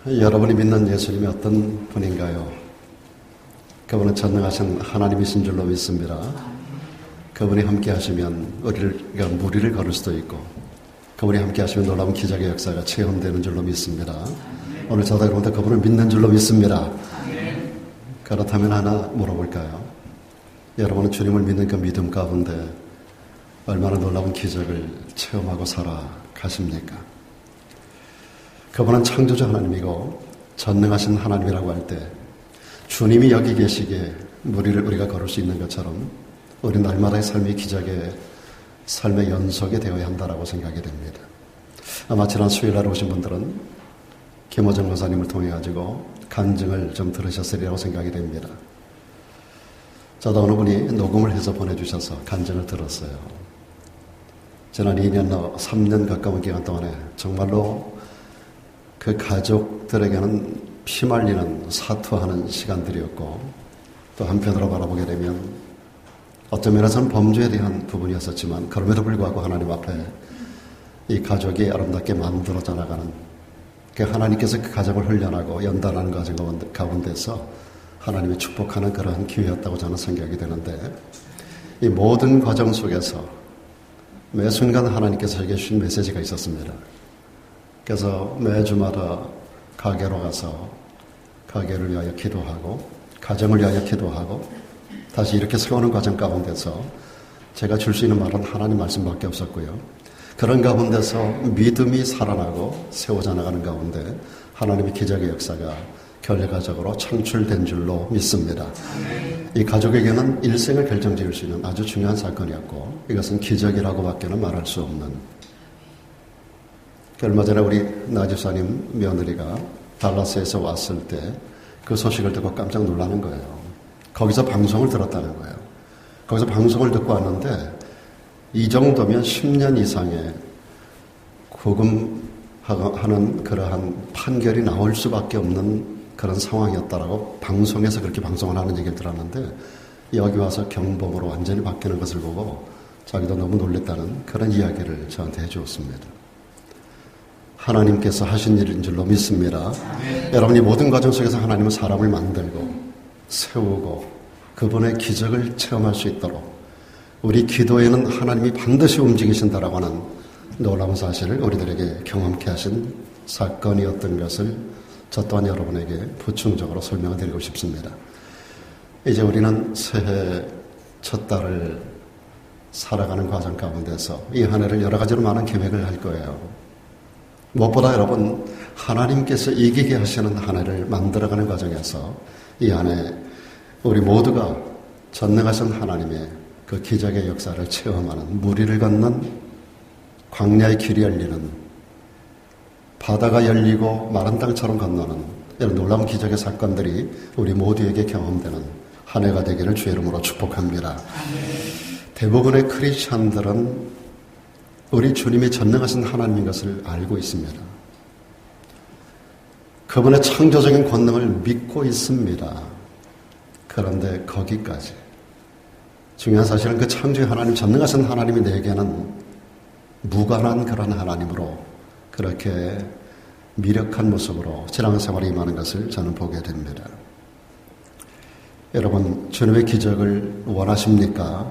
여러분이 믿는 예수님이 어떤 분인가요? 그분은 전능하신 하나님이신 줄로 믿습니다. 그분이 함께 하시면 우리가 무리를 걸을 수도 있고, 그분이 함께 하시면 놀라운 기적의 역사가 체험되는 줄로 믿습니다. 오늘 저도 여러분들 그분을 믿는 줄로 믿습니다. 그렇다면 하나 물어볼까요? 여러분은 주님을 믿는 그 믿음 가운데 얼마나 놀라운 기적을 체험하고 살아가십니까? 그분은 창조주 하나님이고 전능하신 하나님이라고 할 때 주님이 여기 계시기에 무리를 우리가 걸을 수 있는 것처럼 우리 날마다의 삶이 기적의 삶의 연속이 되어야 한다라고 생각이 됩니다. 아마 지난 수요일날 오신 분들은 김호정 목사님을 통해 가지고 간증을 좀 들으셨으리라고 생각이 됩니다. 저도 어느 분이 녹음을 해서 보내주셔서 간증을 들었어요. 지난 2년, 3년 가까운 기간 동안에 정말로 그 가족들에게는 피말리는 사투하는 시간들이었고, 또 한편으로 바라보게 되면 어떤 면에서는 범죄에 대한 부분이었었지만 그럼에도 불구하고 하나님 앞에 이 가족이 아름답게 만들어져 나가는, 그 하나님께서 그 가정을 훈련하고 연단하는 과정 가운데서 하나님이 축복하는 그러한 기회였다고 저는 생각이 되는데, 이 모든 과정 속에서 매 순간 하나님께서 저에게 주신 메시지가 있었습니다. 그래서 매주마다 가게로 가서 가게를 위하여 기도하고 가정을 위하여 기도하고 다시 이렇게 세우는 과정 가운데서 제가 줄 수 있는 말은 하나님 말씀밖에 없었고요. 그런 가운데서 믿음이 살아나고 세워져 나가는 가운데 하나님의 기적의 역사가 결과적으로 창출된 줄로 믿습니다. 이 가족에게는 일생을 결정지을 수 있는 아주 중요한 사건이었고, 이것은 기적이라고밖에는 말할 수 없는, 얼마 전에 우리 나지사님 며느리가 달라스에서 왔을 때 그 소식을 듣고 깜짝 놀라는 거예요. 거기서 방송을 들었다는 거예요. 거기서 방송을 듣고 왔는데 이 정도면 10년 이상의 구금하는 그러한 판결이 나올 수밖에 없는 그런 상황이었다라고 방송에서 그렇게 방송을 하는 얘기를 들었는데, 여기 와서 경범으로 완전히 바뀌는 것을 보고 자기도 너무 놀랬다는 그런 이야기를 저한테 해주었습니다. 하나님께서 하신 일인 줄로 믿습니다. 여러분이 모든 과정 속에서 하나님은 사람을 만들고 세우고 그분의 기적을 체험할 수 있도록 우리 기도에는 하나님이 반드시 움직이신다라고 하는 놀라운 사실을 우리들에게 경험케 하신 사건이었던 것을 저 또한 여러분에게 보충적으로 설명을 드리고 싶습니다. 이제 우리는 새해 첫 달을 살아가는 과정 가운데서 이 한 해를 여러 가지로 많은 계획을 할 거예요. 무엇보다 여러분, 하나님께서 이기게 하시는 한 해를 만들어가는 과정에서 이 한 해 우리 모두가 전능하신 하나님의 그 기적의 역사를 체험하는, 무리를 걷는, 광야의 길이 열리는, 바다가 열리고 마른 땅처럼 건너는 이런 놀라운 기적의 사건들이 우리 모두에게 경험되는 한 해가 되기를 주의 이름으로 축복합니다. 대부분의 크리스찬들은 우리 주님이 전능하신 하나님인 것을 알고 있습니다. 그분의 창조적인 권능을 믿고 있습니다. 그런데 거기까지. 중요한 사실은 그 창조의 하나님, 전능하신 하나님이 내게는 무관한 그런 하나님으로 그렇게 미력한 모습으로 신앙생활에 임하는 것을 저는 보게 됩니다. 여러분, 주님의 기적을 원하십니까?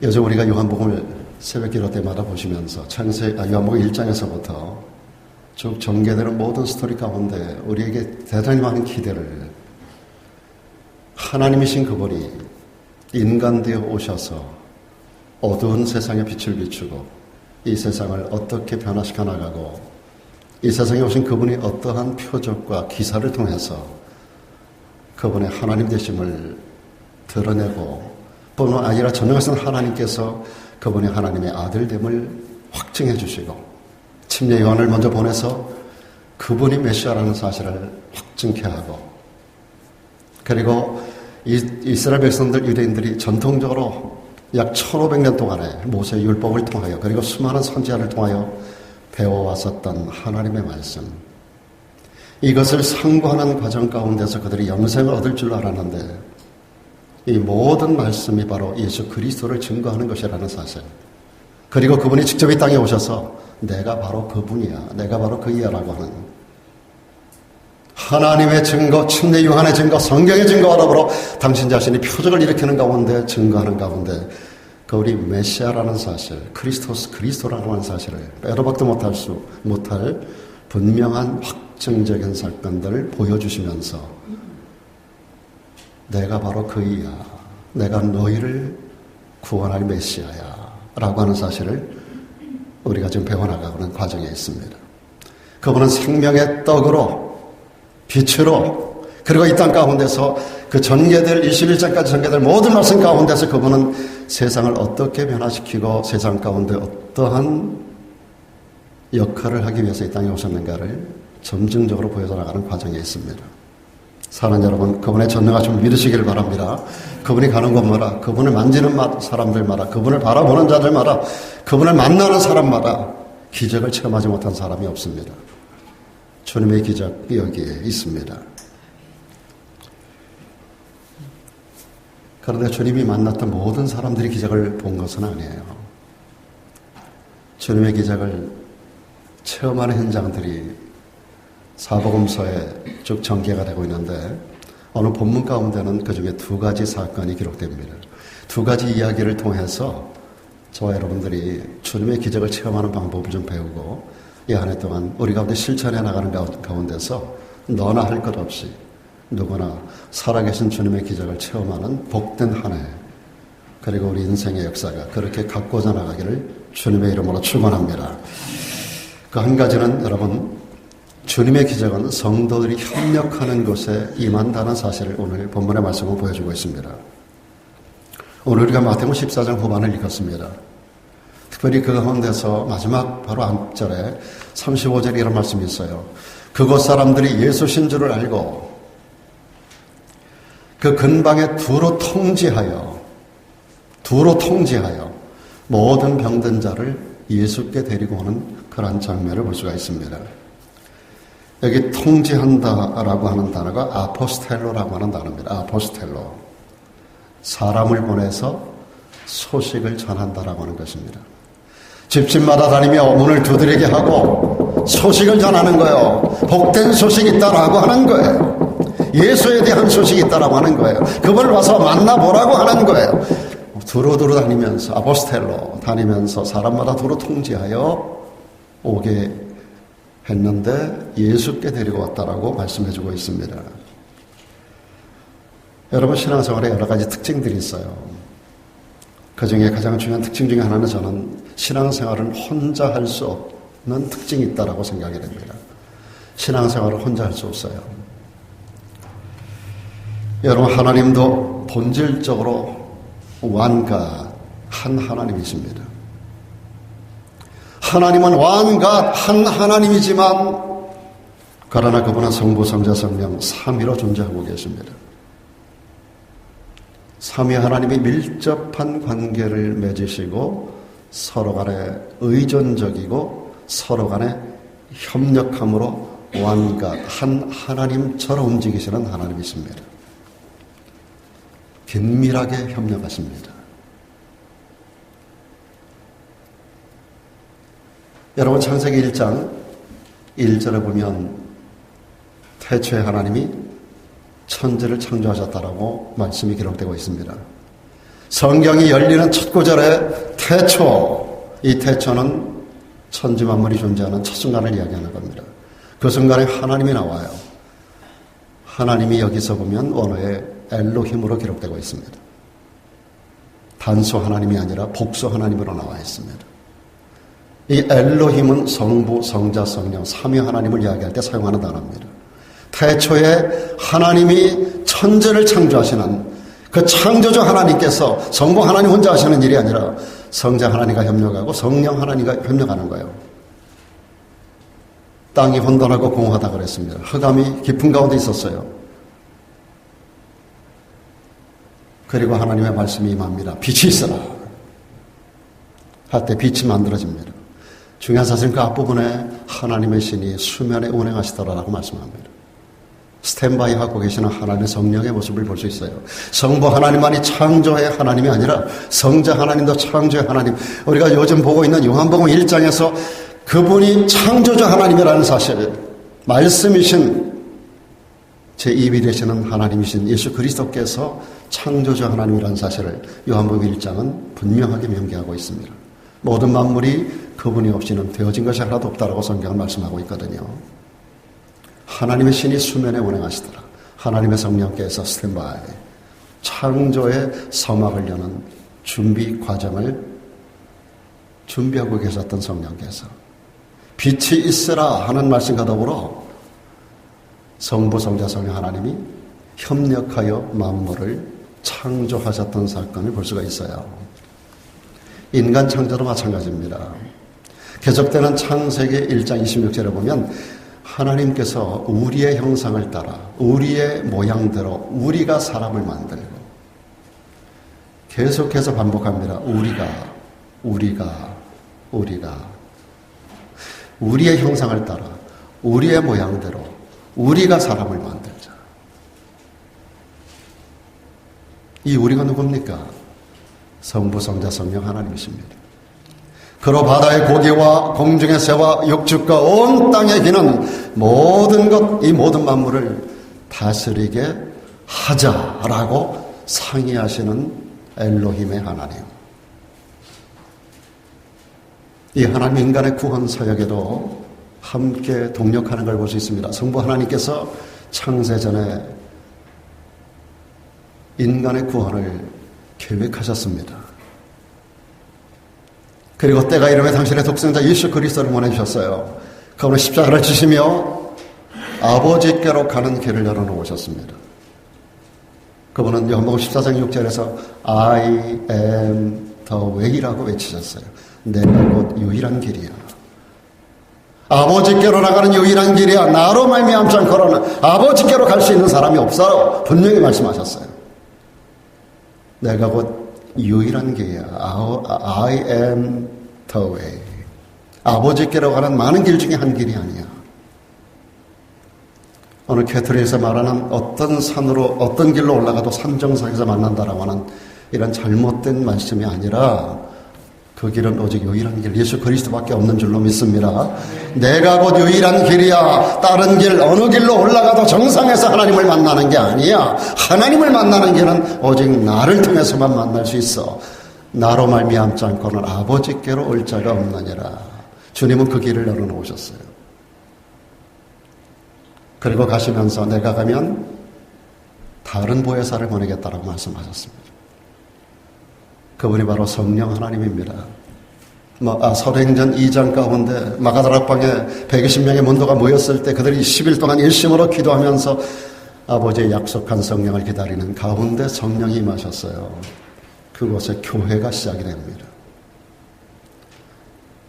요즘 우리가 요한복음을 새벽 기도 때마다 보시면서 요한복음 1장에서부터 쭉 전개되는 모든 스토리 가운데 우리에게 대단히 많은 기대를, 하나님이신 그분이 인간 되어 오셔서 어두운 세상에 빛을 비추고 이 세상을 어떻게 변화시켜 나가고 이 세상에 오신 그분이 어떠한 표적과 기사를 통해서 그분의 하나님 되심을 드러내고, 뿐만 아니라 전능하신 하나님께서 그분이 하나님의 아들됨을 확증해 주시고 침례 요한을 먼저 보내서 그분이 메시아라는 사실을 확증케 하고, 그리고 이스라엘 백성들, 유대인들이 전통적으로 약 1500년 동안에 모세의 율법을 통하여 그리고 수많은 선지자를 통하여 배워왔었던 하나님의 말씀, 이것을 상고하는 과정 가운데서 그들이 영생을 얻을 줄 알았는데 이 모든 말씀이 바로 예수 그리스도를 증거하는 것이라는 사실, 그리고 그분이 직접 이 땅에 오셔서 내가 바로 그분이야, 내가 바로 그이야라고 하는 하나님의 증거, 침례 요한의 증거, 성경의 증거와 더불어 당신 자신이 표적을 일으키는 가운데 증거하는 가운데 그 우리 메시아라는 사실, 그리스도라고 하는 사실을 빼도 박도 못할 분명한 확증적인 사건들을 보여주시면서 내가 바로 그이야, 내가 너희를 구원할 메시아야 라고 하는 사실을 우리가 지금 배워나가는 과정에 있습니다. 그분은 생명의 떡으로, 빛으로, 그리고 이 땅 가운데서 그 전개될 21장까지 전개될 모든 말씀 가운데서 그분은 세상을 어떻게 변화시키고 세상 가운데 어떠한 역할을 하기 위해서 이 땅에 오셨는가를 점증적으로 보여져 나가는 과정에 있습니다. 사랑하는 여러분, 그분의 전능하심을 믿으시길 바랍니다. 그분이 가는 곳마다, 그분을 만지는 사람들마다, 그분을 바라보는 자들마다, 그분을 만나는 사람마다 기적을 체험하지 못한 사람이 없습니다. 주님의 기적이 여기에 있습니다. 그런데 주님이 만났던 모든 사람들이 기적을 본 것은 아니에요. 주님의 기적을 체험하는 현장들이 사복음서에 쭉 전개가 되고 있는데 어느 본문 가운데는 그중에 두 가지 사건이 기록됩니다. 두 가지 이야기를 통해서 저와 여러분들이 주님의 기적을 체험하는 방법을 좀 배우고 이 한 해 동안 우리 가운데 실천해 나가는 가운데서 너나 할 것 없이 누구나 살아계신 주님의 기적을 체험하는 복된 한 해, 그리고 우리 인생의 역사가 그렇게 갖고자 나가기를 주님의 이름으로 축원합니다. 그 한 가지는 여러분, 주님의 기적은 성도들이 협력하는 곳에 임한다는 사실을 오늘 본문의 말씀으로 보여주고 있습니다. 오늘 우리가 마태복음 14장 후반을 읽었습니다. 특별히 그 가운데서 마지막 바로 앞절에 35절에 이런 말씀이 있어요. 그곳 사람들이 예수신 줄을 알고 그 근방에 두루 통지하여 모든 병든 자를 예수께 데리고 오는 그런 장면을 볼 수가 있습니다. 여기 통지한다라고 하는 단어가 아포스텔로라고 하는 단어입니다. 아포스텔로. 사람을 보내서 소식을 전한다라고 하는 것입니다. 집집마다 다니며 문을 두드리게 하고 소식을 전하는 거예요. 복된 소식이 있다라고 하는 거예요. 예수에 대한 소식이 있다라고 하는 거예요. 그걸 와서 만나보라고 하는 거예요. 두루두루 다니면서, 아포스텔로 다니면서 사람마다 두루 통지하여 오게 했는데 예수께 데리고 왔다라고 말씀해주고 있습니다. 여러분, 신앙생활에 여러 가지 특징들이 있어요. 그 중에 가장 중요한 특징 중에 하나는 저는 신앙생활은 혼자 할 수 없는 특징이 있다라고 생각이 됩니다. 신앙생활을 혼자 할 수 없어요. 여러분, 하나님도 본질적으로 완갓한 하나님이십니다. 하나님은 완갓한 하나님이지만 그러나 그분은 성부, 성자, 성령 삼위로 존재하고 계십니다. 삼위 하나님이 밀접한 관계를 맺으시고 서로 간에 의존적이고 서로 간에 협력함으로 완갓한 하나님처럼 움직이시는 하나님이십니다. 긴밀하게 협력하십니다. 여러분, 창세기 1장 1절에 보면 태초에 하나님이 천지를 창조하셨다라고 말씀이 기록되고 있습니다. 성경이 열리는 첫 구절에 태초, 이 태초는 천지 만물이 존재하는 첫 순간을 이야기하는 겁니다. 그 순간에 하나님이 나와요. 하나님이 여기서 보면 원어에 엘로힘으로 기록되고 있습니다. 단수 하나님이 아니라 복수 하나님으로 나와 있습니다. 이 엘로힘은 성부, 성자, 성령, 삼위 하나님을 이야기할 때 사용하는 단어입니다. 태초에 하나님이 천지를 창조하시는 그 창조주 하나님께서 성부 하나님 혼자 하시는 일이 아니라 성자 하나님과 협력하고 성령 하나님과 협력하는 거예요. 땅이 혼돈하고 공허하다 그랬습니다. 흑암이 깊은 가운데 있었어요. 그리고 하나님의 말씀이 임합니다. 빛이 있어라 할 때 빛이 만들어집니다. 중요한 사실은 그 앞부분에 하나님의 신이 수면에 운행하시더라라고 말씀합니다. 스탠바이 하고 계시는 하나님의 성령의 모습을 볼 수 있어요. 성부 하나님만이 창조의 하나님이 아니라 성자 하나님도 창조의 하나님. 우리가 요즘 보고 있는 요한복음 1장에서 그분이 창조주 하나님이라는 사실, 말씀이신 제2위 되시는 하나님이신 예수 그리스도께서 창조주 하나님이라는 사실을 요한복음 1장은 분명하게 명기하고 있습니다. 모든 만물이 그분이 없이는 되어진 것이 하나도 없다라고 성경은 말씀하고 있거든요. 하나님의 신이 수면에 운행하시더라. 하나님의 성령께서 스탠바이, 창조의 서막을 여는 준비 과정을 준비하고 계셨던 성령께서 빛이 있으라 하는 말씀과 더불어 성부, 성자, 성령 하나님이 협력하여 만물을 창조하셨던 사건을 볼 수가 있어요. 인간 창조도 마찬가지입니다. 계속되는 창세기 1장 26절에 보면 하나님께서 우리의 형상을 따라 우리의 모양대로 우리가 사람을 만들고, 계속해서 반복합니다. 우리가 우리의 형상을 따라 우리의 모양대로 우리가 사람을 만들자. 이 우리가 누굽니까? 성부, 성자, 성령 하나님이십니다. 그로 바다의 고기와 공중의 새와 육축과 온 땅에 기는 모든 것, 이 모든 만물을 다스리게 하자라고 상의하시는 엘로힘의 하나님. 이 하나님 인간의 구원 사역에도 함께 동력하는 걸 볼 수 있습니다. 성부 하나님께서 창세전에 인간의 구원을 계획하셨습니다. 그리고 때가 이르매 당신의 독생자 예수 그리스도를 보내주셨어요. 그분은 십자가를 지시며 아버지께로 가는 길을 열어놓으셨습니다. 그분은 요한복음 14장 6절에서 I am the way라고 외치셨어요. 내가 곧 유일한 길이야. 아버지께로 나가는 유일한 길이야. 나로 말미암지 않고는 아버지께로 갈 수 있는 사람이 없어. 분명히 말씀하셨어요. 내가 곧 유일한 길이야. I am the way. 아버지께로 가는 많은 길 중에 한 길이 아니야. 오늘 캐토릭에서 말하는 어떤 산으로 어떤 길로 올라가도 산정상에서 만난다라고 하는 이런 잘못된 말씀이 아니라 그 길은 오직 유일한 길, 예수 그리스도밖에 없는 줄로 믿습니다. 내가 곧 유일한 길이야. 다른 길, 어느 길로 올라가도 정상에서 하나님을 만나는 게 아니야. 하나님을 만나는 길은 오직 나를 통해서만 만날 수 있어. 나로 말미암지 않고는 아버지께로 올 자가 없느니라. 주님은 그 길을 열어놓으셨어요. 그리고 가시면서 내가 가면 다른 보혜사를 보내겠다라고 말씀하셨습니다. 그분이 바로 성령 하나님입니다. 사도행전 2장 가운데 마가다락방에 120명의 문도가 모였을 때 그들이 10일 동안 일심으로 기도하면서 아버지의 약속한 성령을 기다리는 가운데 성령이 임하셨어요. 그곳에 교회가 시작이 됩니다.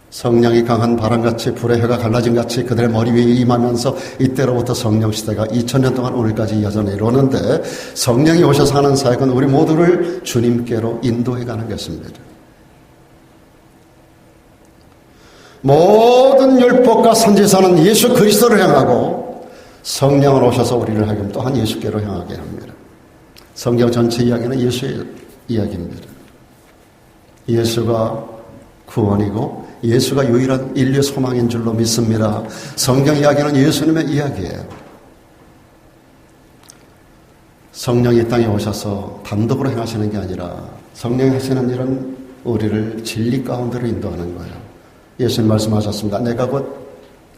성령이 강한 바람같이 불의 해가 갈라진 같이 그들의 머리 위에 임하면서 이때로부터 성령 시대가 2000년 동안 오늘까지 이어져 내려오는데, 성령이 오셔서 하는 사역은 우리 모두를 주님께로 인도해가는 것입니다. 모든 율법과 선지서는 예수 그리스도를 향하고 성령은 오셔서 우리를 하여금 또한 예수께로 향하게 합니다. 성경 전체 이야기는 예수의 이야기입니다. 예수가 구원이고 예수가 유일한 인류의 소망인 줄로 믿습니다. 성경 이야기는 예수님의 이야기예요. 성령이 이 땅에 오셔서 단독으로 행하시는 게 아니라 성령이 하시는 일은 우리를 진리 가운데로 인도하는 거예요. 예수님 말씀하셨습니다. 내가 곧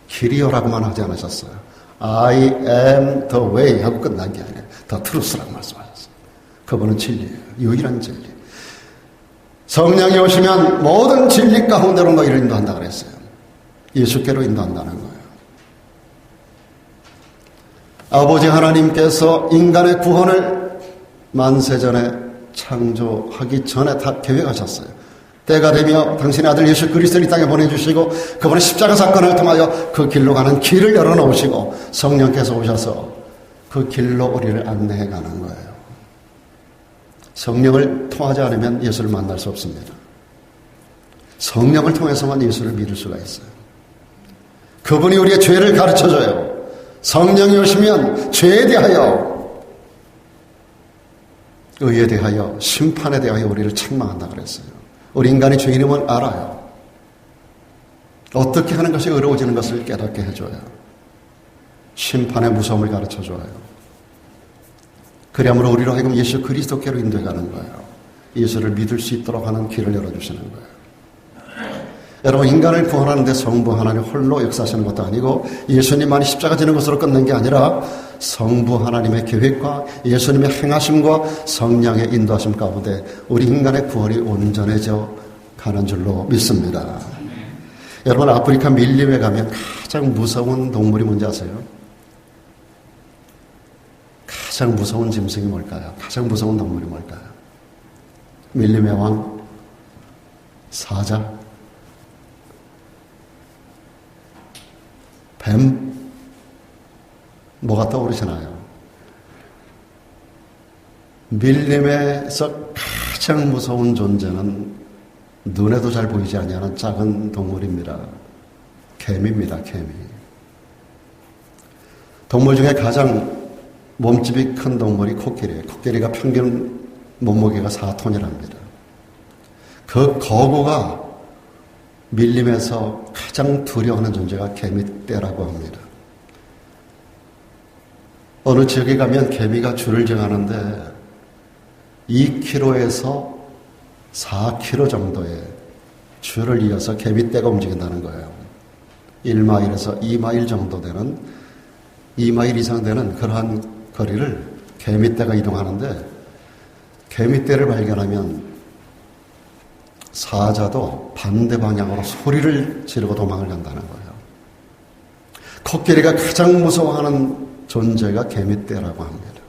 길이요라고만 하지 않으셨어요. I am the way 하고 끝난 게 아니에요. The truth라고 말씀하셨어요. 그분은 진리예요. 유일한 진리. 성령이 오시면 모든 진리 가운데로 너희를 인도한다 그랬어요. 예수께로 인도한다는 거예요. 아버지 하나님께서 인간의 구원을 만세전에 창조하기 전에 다 계획하셨어요. 때가 되며 당신의 아들 예수 그리스도를 이 땅에 보내주시고 그분의 십자가 사건을 통하여 그 길로 가는 길을 열어놓으시고 성령께서 오셔서 그 길로 우리를 안내해 가는 거예요. 성령을 통하지 않으면 예수를 만날 수 없습니다. 성령을 통해서만 예수를 믿을 수가 있어요. 그분이 우리의 죄를 가르쳐줘요. 성령이 오시면 죄에 대하여, 의에 대하여, 심판에 대하여 우리를 책망한다 그랬어요. 우리 인간이 죄인임을 알아요. 어떻게 하는 것이 의로워지는 것을 깨닫게 해줘요. 심판의 무서움을 가르쳐줘요. 그리함으로 우리로 하여금 예수 그리스도께로 인도해가는 거예요. 예수를 믿을 수 있도록 하는 길을 열어주시는 거예요. 여러분, 인간을 구원하는 데 성부 하나님 홀로 역사하시는 것도 아니고 예수님만이 십자가 지는 것으로 끝낸 게 아니라 성부 하나님의 계획과 예수님의 행하심과 성령의 인도하심 가운데 우리 인간의 구원이 온전해져 가는 줄로 믿습니다. 여러분, 아프리카 밀림에 가면 가장 무서운 동물이 뭔지 아세요? 가장 무서운 짐승이 뭘까요? 가장 무서운 동물이 뭘까요? 밀림의 왕, 사자, 뱀, 뭐가 떠오르시나요? 밀림에서 가장 무서운 존재는 눈에도 잘 보이지 않는 작은 동물입니다. 개미입니다. 개미. 동물 중에 가장 몸집이 큰 동물이 코끼리예요. 코끼리가 평균 몸무게가 4톤이랍니다. 그 거구가 밀림에서 가장 두려워하는 존재가 개미떼라고 합니다. 어느 지역에 가면 개미가 줄을 정하는데 2km에서 4km 정도의 줄을 이어서 개미떼가 움직인다는 거예요. 1마일에서 2마일 정도 되는 2마일 이상 되는 그러한 거리를 개미떼가 이동하는데 개미떼를 발견하면 사자도 반대 방향으로 소리를 지르고 도망을 간다는 거예요. 코끼리가 가장 무서워하는 존재가 개미떼라고 합니다.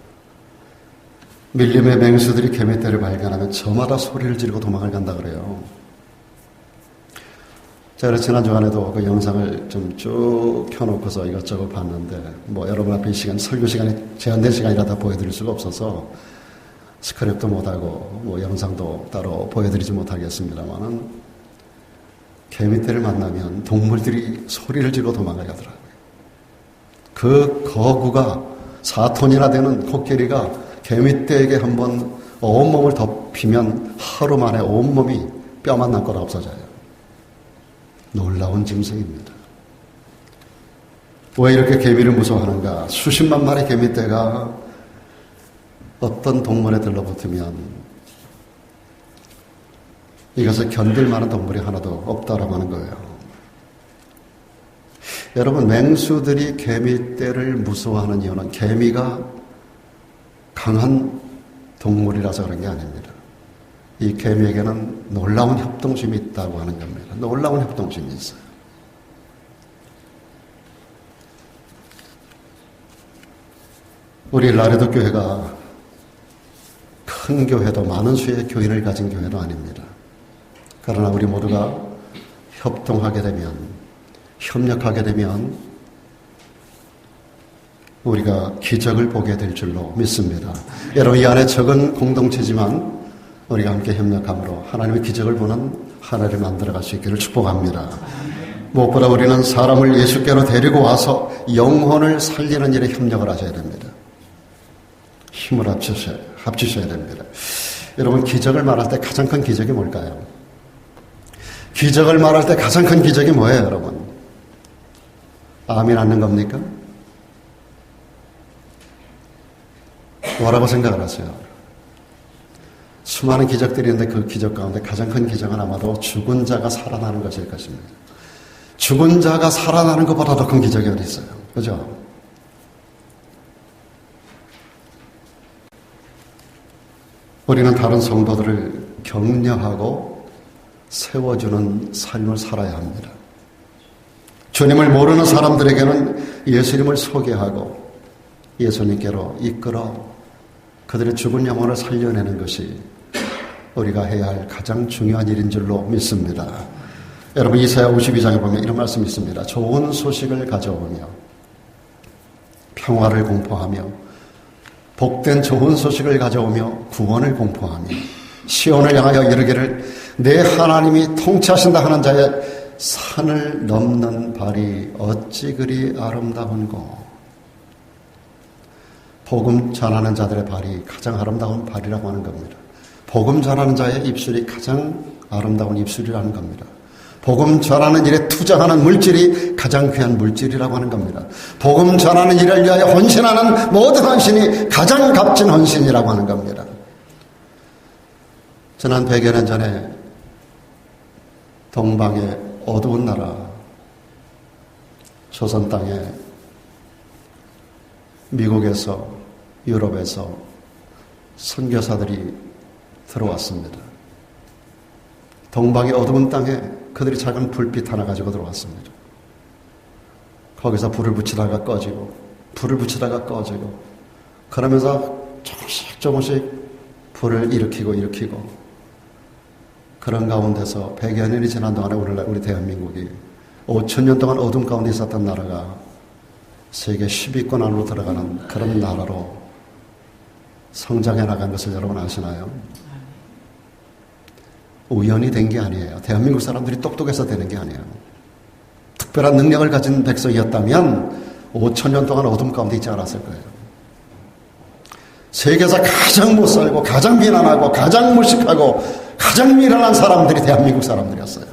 밀림의 맹수들이 개미떼를 발견하면 저마다 소리를 지르고 도망을 간다 그래요. 제가 지난 주간에도 그 영상을 좀 쭉 켜놓고서 이것저것 봤는데 여러분 앞에 설교 시간이 제한된 시간이라 다 보여드릴 수가 없어서 스크랩도 못하고 영상도 따로 보여드리지 못하겠습니다만은 개미떼를 만나면 동물들이 소리를 지르고 도망을 가더라고요. 그 거구가 4톤이나 되는 코끼리가 개미떼에게 한번 온몸을 덮이면 하루 만에 온몸이 뼈만 남거나 없어져요. 놀라운 짐승입니다. 왜 이렇게 개미를 무서워하는가? 수십만 마리 개미떼가 어떤 동물에 들러붙으면 이것을 견딜 만한 동물이 하나도 없다라고 하는 거예요. 여러분, 맹수들이 개미떼를 무서워하는 이유는 개미가 강한 동물이라서 그런 게 아닙니다. 이 개미에게는 놀라운 협동심이 있다고 하는 겁니다. 놀라운 협동심이 있어요. 우리 라레도 교회가 큰 교회도 많은 수의 교인을 가진 교회도 아닙니다. 그러나 우리 모두가 협동하게 되면, 협력하게 되면 우리가 기적을 보게 될 줄로 믿습니다. 여러분, 이 안에 적은 공동체지만 우리가 함께 협력함으로 하나님의 기적을 보는 하나를 만들어갈 수 있기를 축복합니다. 무엇보다 우리는 사람을 예수께로 데리고 와서 영혼을 살리는 일에 협력을 하셔야 됩니다. 힘을 합치셔야 됩니다. 여러분, 기적을 말할 때 가장 큰 기적이 뭘까요? 기적을 말할 때 가장 큰 기적이 뭐예요, 여러분? 아멘 않는 겁니까? 뭐라고 생각을 하세요? 수많은 기적들이 있는데 그 기적 가운데 가장 큰 기적은 아마도 죽은 자가 살아나는 것일 것입니다. 죽은 자가 살아나는 것보다 더 큰 기적이 어디 있어요? 그죠? 우리는 다른 성도들을 격려하고 세워주는 삶을 살아야 합니다. 주님을 모르는 사람들에게는 예수님을 소개하고 예수님께로 이끌어 그들의 죽은 영혼을 살려내는 것이 우리가 해야 할 가장 중요한 일인 줄로 믿습니다. 여러분, 이사야 52장에 보면 이런 말씀이 있습니다. 좋은 소식을 가져오며 평화를 공포하며 복된 좋은 소식을 가져오며 구원을 공포하며 시온을 향하여 이르기를 내 하나님이 통치하신다 하는 자의 산을 넘는 발이 어찌 그리 아름다운고. 복음 전하는 자들의 발이 가장 아름다운 발이라고 하는 겁니다. 복음 전하는 자의 입술이 가장 아름다운 입술이라는 겁니다. 복음 전하는 일에 투자하는 물질이 가장 귀한 물질이라고 하는 겁니다. 복음 전하는 일을 위하여 헌신하는 모든 헌신이 가장 값진 헌신이라고 하는 겁니다. 지난 100여 년 전에 동방의 어두운 나라 조선 땅에 미국에서 유럽에서 선교사들이 들어왔습니다. 동방의 어두운 땅에 그들이 작은 불빛 하나 가지고 들어왔습니다. 거기서 불을 붙이다가 꺼지고 불을 붙이다가 꺼지고 그러면서 조금씩 불을 일으키고 그런 가운데서 100여 년이 지난 동안에 오늘날 우리 대한민국이 5,000년 동안 어둠 가운데 있었던 나라가 세계 10위권 안으로 들어가는 그런 나라로 성장해 나간 것을 여러분 아시나요? 우연히 된 게 아니에요. 대한민국 사람들이 똑똑해서 되는 게 아니에요. 특별한 능력을 가진 백성이었다면 5,000년 동안 어둠 가운데 있지 않았을 거예요. 세계에서 가장 못 살고 가장 비난하고 가장 무식하고 가장 미련한 사람들이 대한민국 사람들이었어요.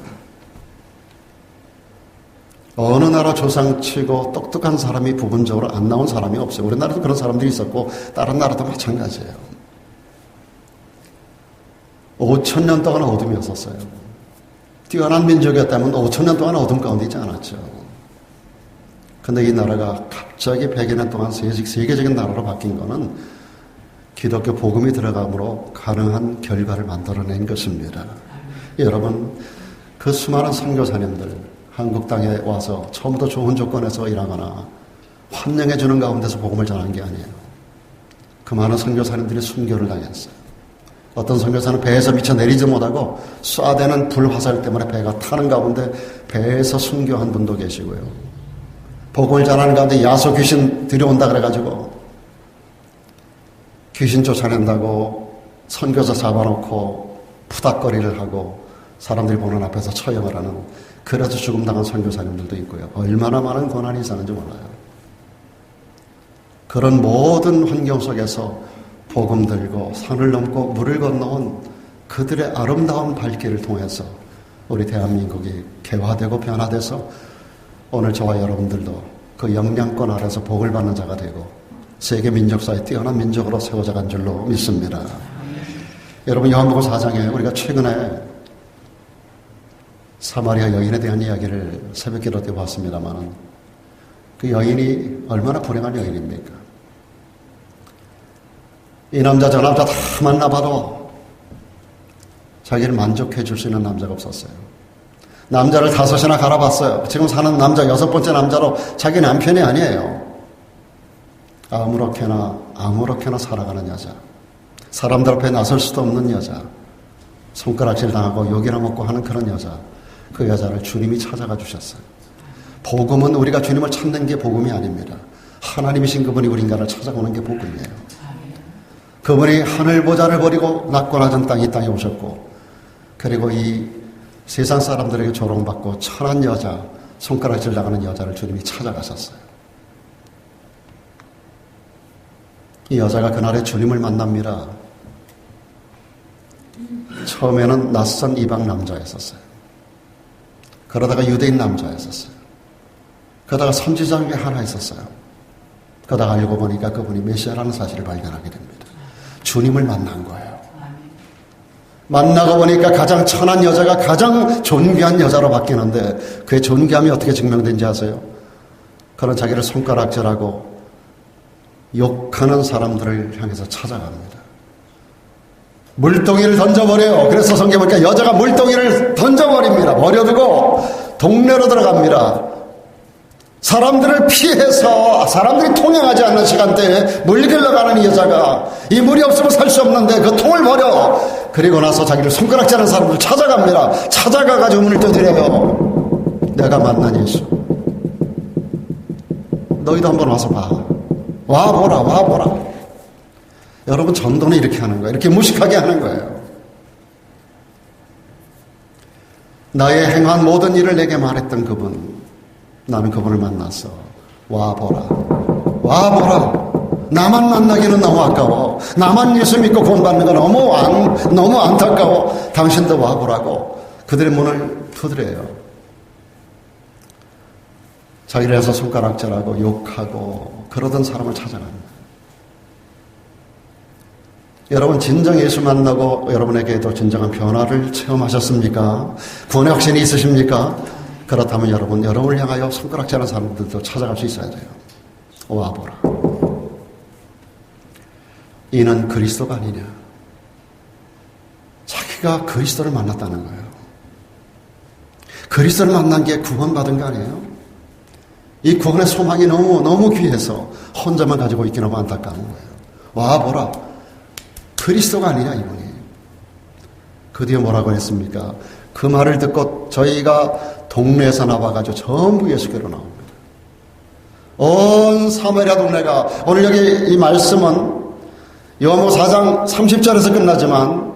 어느 나라 조상치고 똑똑한 사람이 부분적으로 안 나온 사람이 없어요. 우리나라도 그런 사람들이 있었고 다른 나라도 마찬가지예요. 5,000년 동안 어둠이었었어요. 뛰어난 민족이었다면 5,000년 동안 어둠 가운데 있지 않았죠. 근데 이 나라가 갑자기 100여 년 동안 세계적인 나라로 바뀐 거는 기독교 복음이 들어감으로 가능한 결과를 만들어낸 것입니다. 여러분, 그 수많은 선교사님들 한국 땅에 와서 처음부터 좋은 조건에서 일하거나 환영해 주는 가운데서 복음을 전한 게 아니에요. 그 많은 선교사님들이 순교를 당했어요. 어떤 선교사는 배에서 미쳐 내리지 못하고 쏴대는 불화살 때문에 배가 타는 가운데 배에서 순교한 분도 계시고요. 복음을 전하는 가운데 야소 귀신 들여온다 그래가지고 귀신 쫓아낸다고 선교사 잡아놓고 푸닥거리를 하고 사람들이 보는 앞에서 처형을 하는, 그래서 죽음당한 선교사님들도 있고요. 얼마나 많은 고난이 있었는지 몰라요. 그런 모든 환경 속에서 복음 들고 산을 넘고 물을 건너온 그들의 아름다운 발길을 통해서 우리 대한민국이 개화되고 변화돼서 오늘 저와 여러분들도 그 영향권 아래서 복을 받는 자가 되고 세계 민족사에 뛰어난 민족으로 세워져 간 줄로 믿습니다. 여러분, 요한복음 4장에 우리가 최근에 사마리아 여인에 대한 이야기를 새벽기도 때 봤습니다만 그 여인이 얼마나 불행한 여인입니까? 이 남자 저 남자 다 만나봐도 자기를 만족해 줄 수 있는 남자가 없었어요. 남자를 5이나 갈아봤어요. 지금 사는 남자 6번째 남자로 자기 남편이 아니에요. 아무렇게나 살아가는 여자, 사람들 앞에 나설 수도 없는 여자, 손가락질 당하고 욕이나 먹고 하는 그런 여자, 그 여자를 주님이 찾아가 주셨어요. 복음은 우리가 주님을 찾는 게 복음이 아닙니다. 하나님이신 그분이 우리 인간을 찾아오는 게 복음이에요. 그분이 하늘 보좌를 버리고 낮고 낮은 이 땅에 오셨고, 그리고 이 세상 사람들에게 조롱받고 천한 여자, 손가락질 나가는 여자를 주님이 찾아가셨어요. 이 여자가 그날에 주님을 만납니다. 처음에는 낯선 이방 남자였었어요. 그러다가 유대인 남자였었어요. 그러다가 선지자 중에 하나 있었어요. 그러다가 알고 보니까 그분이 메시아라는 사실을 발견하게 됩니다. 주님을 만난 거예요. 만나고 보니까 가장 천한 여자가 가장 존귀한 여자로 바뀌는데 그의 존귀함이 어떻게 증명된지 아세요? 그는 자기를 손가락질하고 욕하는 사람들을 향해서 찾아갑니다. 물동이를 던져버려요. 그래서 성경에 보니까 여자가 물동이를 던져버립니다. 버려두고 동네로 들어갑니다. 사람들을 피해서 사람들이 통행하지 않는 시간대에 물 길러가는 이 여자가 이 물이 없으면 살 수 없는데 그 통을 버려. 그리고 나서 자기를 손가락질하는 사람들을 찾아갑니다. 찾아가가지고 문을 두드려요. 내가 만난 예수, 너희도 한번 와서 봐. 와보라. 여러분, 전도는 이렇게 하는 거예요. 이렇게 무식하게 하는 거예요. 나의 행한 모든 일을 내게 말했던 그분, 나는 그분을 만났어. 와보라. 나만 만나기는 너무 아까워. 나만 예수 믿고 구원받는 거 너무 안타까워. 당신도 와보라고 그들의 문을 두드려요. 자기를 해서 손가락질하고 욕하고 그러던 사람을 찾아갑니다. 여러분 진정 예수 만나고 여러분에게도 진정한 변화를 체험하셨습니까? 구원의 확신이 있으십니까? 그렇다면 여러분을 향하여 손가락질하는 사람들도 찾아갈 수 있어야 돼요. 와보라. 이는 그리스도가 아니냐. 자기가 그리스도를 만났다는 거예요. 그리스도를 만난 게 구원받은 거 아니에요? 이 구원의 소망이 너무 귀해서 혼자만 가지고 있기 너무 안타까운 거예요. 와보라. 그리스도가 아니냐 이분이. 그 뒤에 뭐라고 했습니까? 그 말을 듣고 저희가 동네에서 나와가지고 전부 예수께로 나옵니다. 온 사마리아 동네가, 오늘 여기 이 말씀은 요한복음 4장 30절에서 끝나지만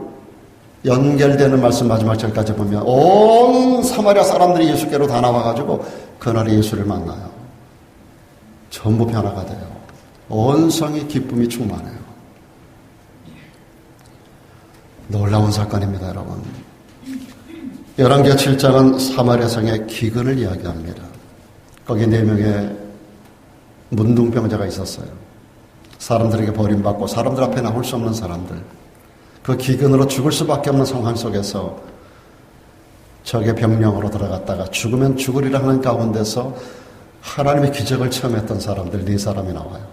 연결되는 말씀 마지막 절까지 보면 온 사마리아 사람들이 예수께로 다 나와가지고 그날에 예수를 만나요. 전부 변화가 돼요. 온 성이 기쁨이 충만해요. 놀라운 사건입니다, 여러분. 열왕기하 7장은 사마리아 성의 기근을 이야기합니다. 거기 4명의 문둥병자가 있었어요. 사람들에게 버림받고 사람들 앞에 나올 수 없는 사람들. 그 기근으로 죽을 수밖에 없는 상황 속에서 적의 병명으로 들어갔다가 죽으면 죽으리라 하는 가운데서 하나님의 기적을 체험했던 사람들 4사람이 나와요.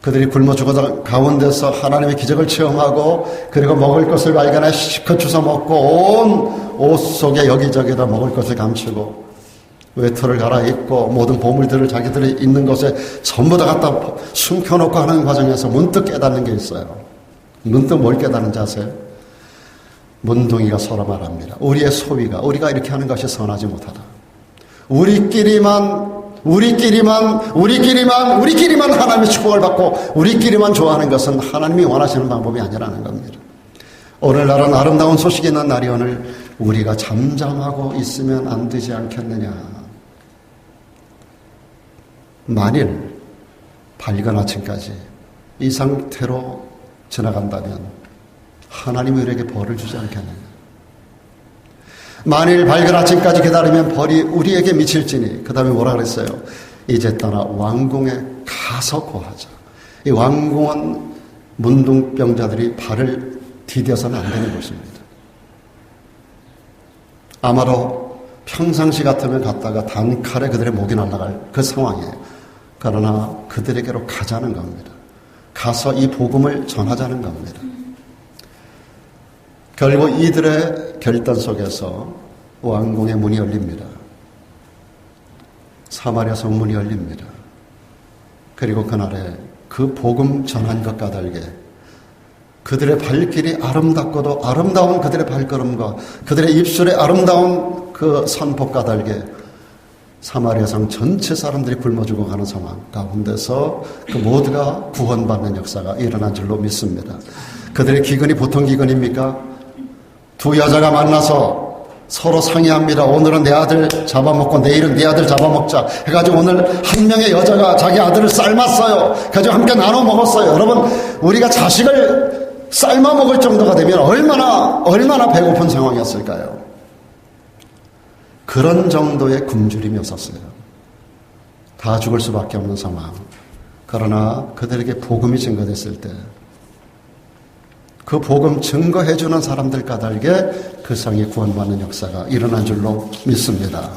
그들이 굶어 죽어서 가운데서 하나님의 기적을 체험하고 그리고 먹을 것을 발견해 실컷 주워 먹고 온 옷 속에 여기저기다 먹을 것을 감추고 외투를 갈아입고 모든 보물들을 자기들이 있는 곳에 전부 다 갖다 숨겨놓고 하는 과정에서 문득 깨닫는 게 있어요. 문득 뭘 깨닫는지 아세요? 문둥이가 서로 말합니다. 우리의 소위가, 우리가 이렇게 하는 것이 선하지 못하다. 우리끼리만 하나님의 축복을 받고 우리끼리만 좋아하는 것은 하나님이 원하시는 방법이 아니라는 겁니다. 오늘날은 아름다운 소식이 있는 날이 오늘 우리가 잠잠하고 있으면 안 되지 않겠느냐. 만일 밝은 아침까지 이 상태로 지나간다면 하나님이 우리에게 벌을 주지 않겠느냐. 만일 밝은 아침까지 기다리면 벌이 우리에게 미칠지니. 그 다음에 뭐라 그랬어요? 이제 떠나 왕궁에 가서 고하자. 이 왕궁은 문둥병자들이 발을 디뎌서는 안 되는 곳입니다. 아마도 평상시 같으면 갔다가 단칼에 그들의 목이 날아갈 그 상황이에요. 그러나 그들에게로 가자는 겁니다. 가서 이 복음을 전하자는 겁니다. 결국 이들의 결단 속에서 왕궁의 문이 열립니다. 사마리아 성문이 열립니다. 그리고 그날에 그 복음 전한 것 까닭에 그들의 발길이 아름답고도 아름다운 그들의 발걸음과 그들의 입술에 아름다운 그 선포 까닭에 사마리아 성 전체 사람들이 굶어 죽어가는 상황 가운데서 그 모두가 구원받는 역사가 일어난 줄로 믿습니다. 그들의 기근이 보통 기근입니까? 두 여자가 만나서 서로 상의합니다. 오늘은 내 아들 잡아먹고 내일은 네 아들 잡아먹자 해가지고 오늘 한 명의 여자가 자기 아들을 삶았어요. 가지고 함께 나눠 먹었어요. 여러분, 우리가 자식을 삶아 먹을 정도가 되면 얼마나 배고픈 상황이었을까요? 그런 정도의 굶주림이 없었어요. 다 죽을 수밖에 없는 상황. 그러나 그들에게 복음이 증거됐을 때 그 복음 증거해주는 사람들 까닭에 그 성이 구원받는 역사가 일어난 줄로 믿습니다.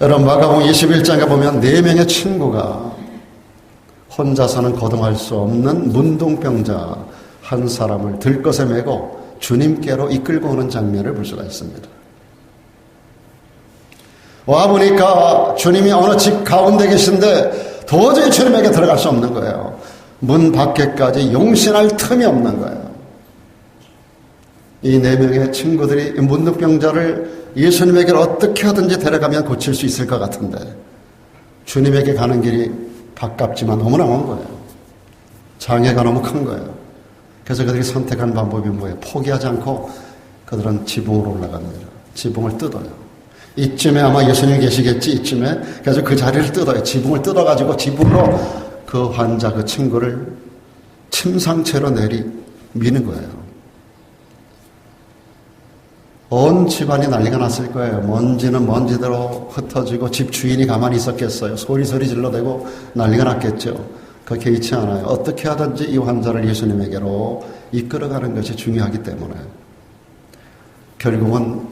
여러분, 마가복음 21장에 보면 4명의 친구가 혼자서는 거동할 수 없는 문둥병자 한 사람을 들것에 메고 주님께로 이끌고 오는 장면을 볼 수가 있습니다. 와보니까 주님이 어느 집 가운데 계신데 도저히 주님에게 들어갈 수 없는 거예요. 문 밖에까지 용신할 틈이 없는 거예요. 이 4명의 친구들이 문둥병자를 예수님에게 어떻게 하든지 데려가면 고칠 수 있을 것 같은데 주님에게 가는 길이 가깝지만 너무나 먼 거예요. 장애가 너무 큰 거예요. 그래서 그들이 선택한 방법이 뭐예요? 포기하지 않고 그들은 지붕으로 올라갑니다. 지붕을 뜯어요. 이쯤에 아마 예수님이 계시겠지, 이쯤에. 그래서 그 자리를 뜯어요. 지붕을 뜯어가지고 지붕으로 그 환자, 그 친구를 침상채로 미는 거예요. 온 집안이 난리가 났을 거예요. 먼지는 먼지대로 흩어지고 집 주인이 가만히 있었겠어요. 소리 질러대고 난리가 났겠죠. 그 개의치 않아요. 어떻게 하든지 이 환자를 예수님에게로 이끌어가는 것이 중요하기 때문에 결국은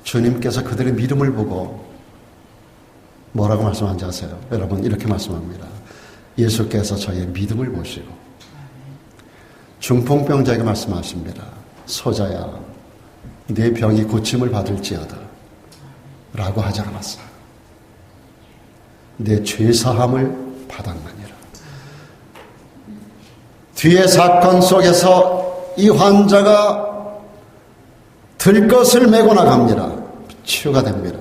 주님께서 그들의 믿음을 보고 뭐라고 말씀하는지 아세요? 여러분 이렇게 말씀합니다. 예수께서 저희의 믿음을 보시고 중풍병자에게 말씀하십니다. 소자야 내 병이 고침을 받을지어다 라고 하지 않았어요. 내 죄사함을 받았느니라. 뒤에 사건 속에서 이 환자가 들것을 메고 나갑니다. 치유가 됩니다.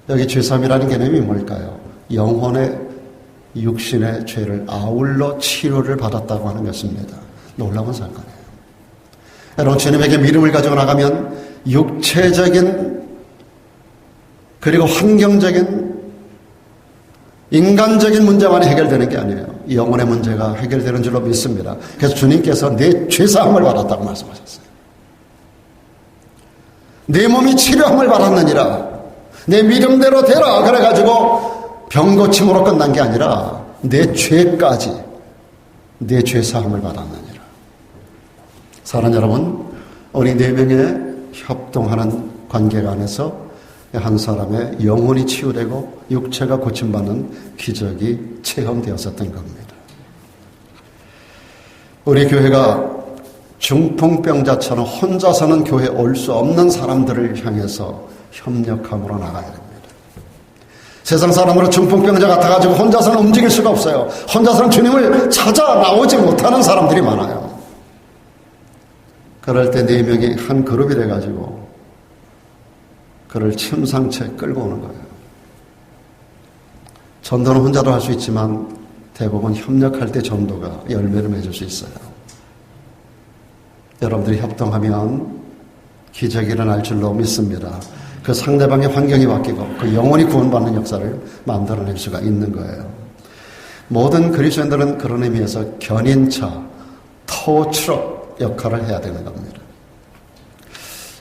여기 죄사함이라는 개념이 뭘까요? 영혼의 육신의 죄를 아울러 치료를 받았다고 하는 것입니다. 놀라운 사건이에요. 여러분 주님에게 믿음을 가지고 나가면 육체적인 그리고 환경적인 인간적인 문제만이 해결되는 게 아니에요. 영혼의 문제가 해결되는 줄로 믿습니다. 그래서 주님께서 내 죄사함을 받았다고 말씀하셨어요. 내 몸이 치료함을 받았느니라. 내 믿음대로 되라. 그래가지고 병고침으로 끝난 게 아니라 내 죄까지 내 죄사함을 받았느니라. 사랑하는 여러분, 우리 4명의 협동하는 관계가 안에서 한 사람의 영혼이 치유되고 육체가 고침받는 기적이 체험되었었던 겁니다. 우리 교회가 중풍병자처럼 혼자서는 교회에 올 수 없는 사람들을 향해서 협력함으로 나가야 됩니다. 세상 사람으로 중풍병자 같아가지고 혼자서는 움직일 수가 없어요. 혼자서는 주님을 찾아 나오지 못하는 사람들이 많아요. 그럴 때 4명이 한 그룹이 돼가지고 그를 침상채 끌고 오는 거예요. 전도는 혼자도 할 수 있지만 대부분 협력할 때 전도가 열매를 맺을 수 있어요. 여러분들이 협동하면 기적이 일어날 줄로 믿습니다. 그 상대방의 환경이 바뀌고 그 영혼이 구원받는 역사를 만들어낼 수가 있는 거예요. 모든 그리스도인들은 그런 의미에서 견인차, 토트럭 역할을 해야 되는 겁니다.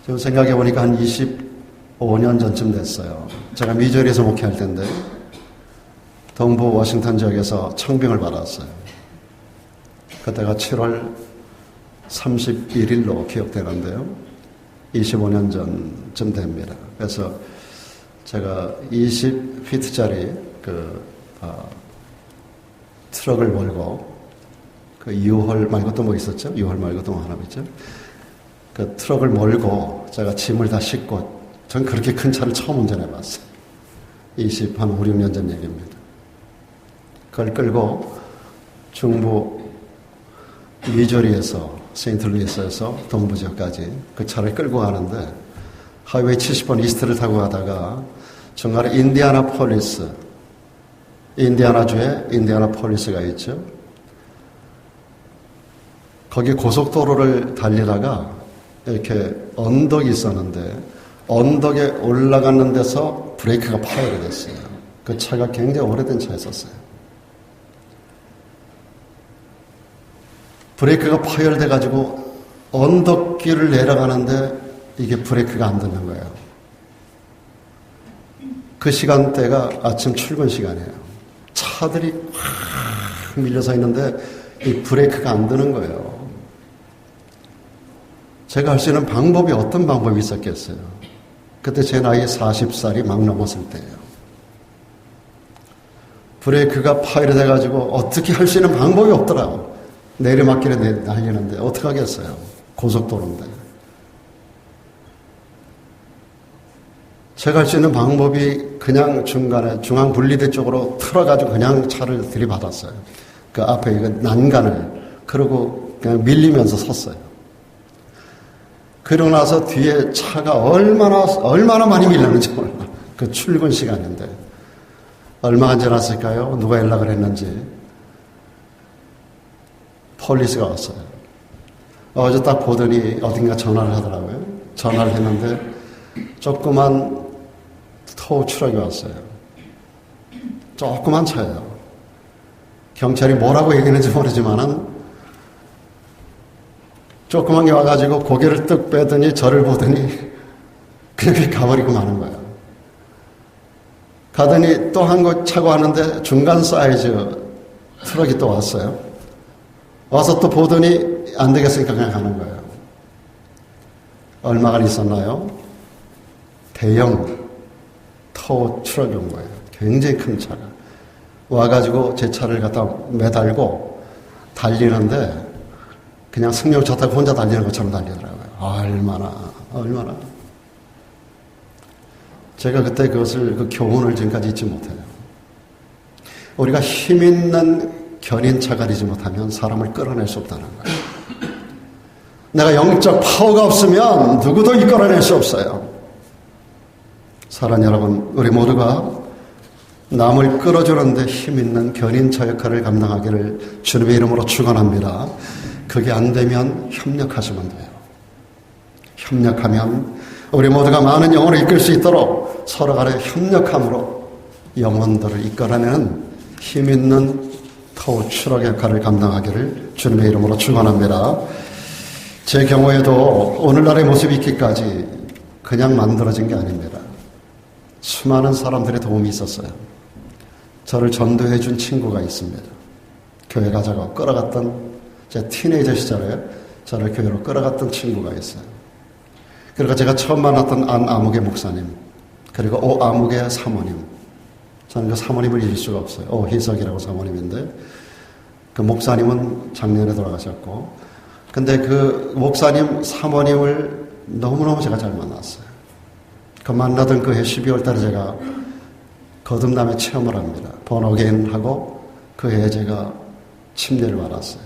지금 생각해 보니까 한 25년 전쯤 됐어요. 제가 미저리에서 목회할 때인데 동부 워싱턴 지역에서 청빙을 받았어요. 그때가 7월 31일로 기억되는데요. 25년 전쯤 됩니다. 그래서 제가 20피트짜리 트럭을 몰고 그 U-홀 말고 또 뭐 있었죠? U-홀 말고 또 뭐 하나 있죠? 그 트럭을 몰고 제가 짐을 다 싣고 전 그렇게 큰 차를 처음 운전해 봤어요. 한 5, 6년 전 얘기입니다. 그걸 끌고 중부 미조리에서 세인트루이스에서 동부 지역까지 그 차를 끌고 가는데 하이웨이 70번 이스트를 타고 가다가 중간에 인디아나주에 인디아나폴리스가 있죠. 거기 고속도로를 달리다가 이렇게 언덕이 있었는데 언덕에 올라가는 데서 브레이크가 파열이 됐어요. 그 차가 굉장히 오래된 차였었어요. 브레이크가 파열돼가지고 언덕길을 내려가는데 이게 브레이크가 안 되는 거예요. 그 시간대가 아침 출근 시간이에요. 차들이 확 밀려서 있는데 이 브레이크가 안 되는 거예요. 제가 할 수 있는 방법이 어떤 방법이 있었겠어요? 그때 제 나이 40살이 막 넘었을 때예요. 브레이크가 파열이 돼가지고 어떻게 할 수 있는 방법이 없더라고. 내리막길에 날리는데 어떡하겠어요. 고속도로인데. 제가 할 수 있는 방법이 그냥 중간에 중앙분리대 쪽으로 틀어가지고 그냥 차를 들이받았어요. 그 앞에 이거 난간을. 그러고 그냥 밀리면서 섰어요. 그러고 나서 뒤에 차가 얼마나 많이 밀렸는지 몰라. 그 출근 시간인데. 얼마 안 지났을까요? 누가 연락을 했는지. 폴리스가 왔어요. 어제 딱 보더니 어딘가 전화를 하더라고요. 전화를 했는데 조그만 토우 트럭이 왔어요. 조그만 차예요. 경찰이 뭐라고 얘기했는지 모르지만은 조그만 게 와가지고 고개를 뜩 빼더니 저를 보더니 그냥 가버리고 마는 거예요. 가더니 또 한 곳 차고 하는데 중간 사이즈 트럭이 또 왔어요. 와서 또 보더니 안 되겠으니까 그냥 가는 거예요. 얼마가 있었나요? 대형 토 트럭이 온 거예요. 굉장히 큰 차가. 와가지고 제 차를 갖다 매달고 달리는데 그냥 승용차 타고 혼자 달리는 것처럼 달리더라고요. 얼마나. 제가 그때 그 교훈을 지금까지 잊지 못해요. 우리가 힘 있는 견인차가 되지 못하면 사람을 끌어낼 수 없다는 거예요. 내가 영적 파워가 없으면 누구도 이끌어낼 수 없어요. 사랑하는 여러분, 우리 모두가 남을 끌어주는데 힘 있는 견인차 역할을 감당하기를 주님의 이름으로 축원합니다. 그게 안 되면 협력하시면 돼요. 협력하면 우리 모두가 많은 영혼을 이끌 수 있도록 서로 간의 협력함으로 영혼들을 이끌어내는 힘 있는 토 추락 역할을 감당하기를 주님의 이름으로 축원합니다. 제 경우에도 오늘날의 모습이 있기까지 그냥 만들어진 게 아닙니다. 수많은 사람들의 도움이 있었어요. 저를 전도해 준 친구가 있습니다. 교회 가자고 끌어갔던 제 티네이저 시절에 저를 교회로 끌어갔던 친구가 있어요. 그리고 제가 처음 만났던 안 아무개 목사님, 그리고 오 아무개 사모님. 저는 그 사모님을 잊을 수가 없어요. 오 희석이라고 사모님인데 그 목사님은 작년에 돌아가셨고, 근데 그 목사님 사모님을 너무너무 제가 잘 만났어요. 그 만나던 그 해 12월 달에 제가 거듭남의 체험을 합니다. 번어게인하고 그 해에 제가 침례를 받았어요.